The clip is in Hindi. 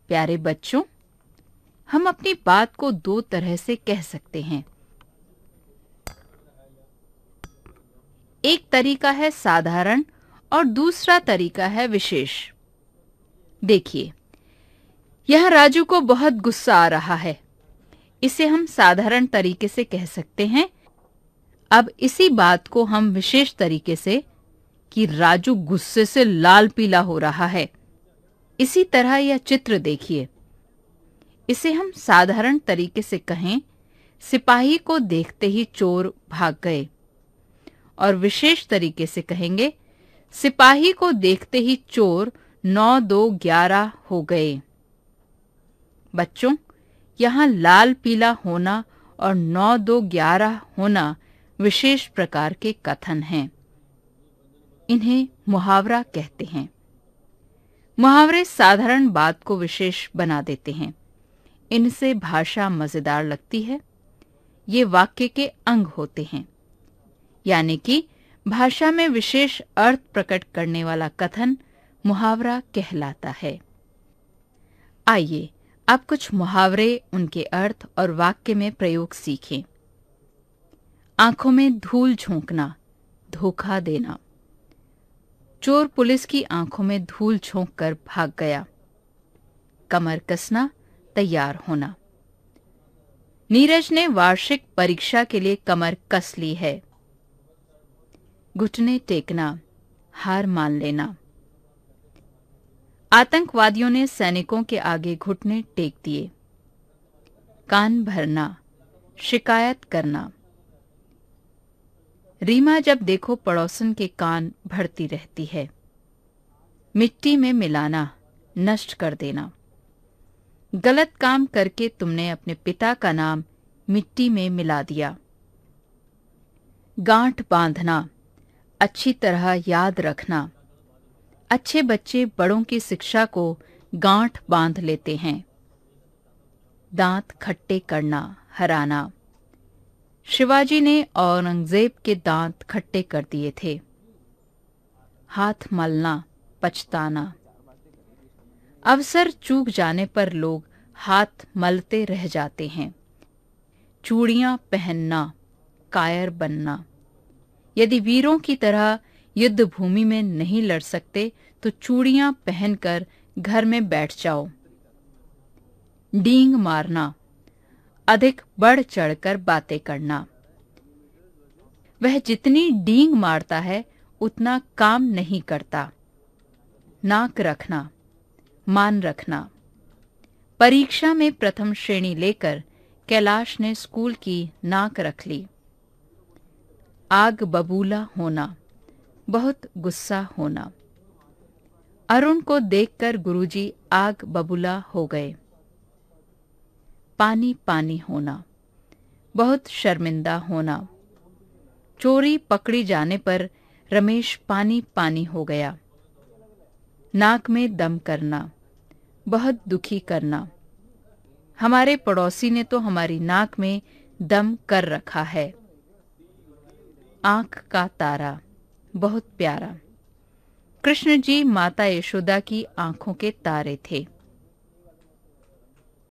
प्यारे बच्चों, हम अपनी बात को दो तरह से कह सकते हैं। एक तरीका है साधारण और दूसरा तरीका है विशेष। देखिए, यह राजू को बहुत गुस्सा आ रहा है। इसे हम साधारण तरीके से कह सकते हैं। अब इसी बात को हम विशेष तरीके से कि राजू गुस्से से लाल पीला हो रहा है, इसी तरह यह चित्र देखिए। इसे हम साधारण तरीके से कहें, सिपाही को देखते ही चोर भाग गए, और विशेष तरीके से कहेंगे, सिपाही को देखते ही चोर 9-2-11 हो गए। बच्चों, यहाँ लाल पीला होना और 9-2-11 होना विशेष प्रकार के कथन हैं। इन्हें मुहावरा कहते हैं। मुहावरे साधारण बात को विशेष बना देते हैं। इनसे भाषा मजेदार लगती है। ये वाक्य के अंग होते हैं, यानी कि भाषा में विशेष अर्थ प्रकट करने वाला कथन मुहावरा कहलाता है। आइए अब कुछ मुहावरे, उनके अर्थ और वाक्य में प्रयोग सीखें। आंखों में धूल झोंकना, धोखा देना। चोर पुलिस की आंखों में धूल झोंक कर भाग गया। कमर कसना, तैयार होना। नीरज ने वार्षिक परीक्षा के लिए कमर कस ली है। घुटने टेकना, हार मान लेना। आतंकवादियों ने सैनिकों के आगे घुटने टेक दिए। कान भरना, शिकायत करना। रीमा जब देखो पड़ोसन के कान भरती रहती है। मिट्टी में मिलाना, नष्ट कर देना। गलत काम करके तुमने अपने पिता का नाम मिट्टी में मिला दिया। गांठ बांधना, अच्छी तरह याद रखना। अच्छे बच्चे बड़ों की शिक्षा को गांठ बांध लेते हैं। दांत खट्टे करना, हराना। शिवाजी ने औरंगजेब के दांत खट्टे कर दिए थे। हाथ मलना, पछताना। अवसर चूक जाने पर लोग हाथ मलते रह जाते हैं। चूड़ियां पहनना, कायर बनना। यदि वीरों की तरह युद्ध भूमि में नहीं लड़ सकते तो चूड़ियां पहनकर घर में बैठ जाओ। डींग मारना, अधिक बढ़ चढ़कर बातें करना। वह जितनी डींग मारता है उतना काम नहीं करता। नाक रखना, मान रखना। परीक्षा में प्रथम श्रेणी लेकर कैलाश ने स्कूल की नाक रख ली। आग बबूला होना, बहुत गुस्सा होना। अरुण को देखकर गुरुजी आग बबूला हो गए। पानी पानी होना, बहुत शर्मिंदा होना। चोरी पकड़ी जाने पर रमेश पानी पानी हो गया। नाक में दम करना, बहुत दुखी करना। हमारे पड़ोसी ने तो हमारी नाक में दम कर रखा है। आंख का तारा, बहुत प्यारा। कृष्ण जी माता यशोदा की आंखों के तारे थे।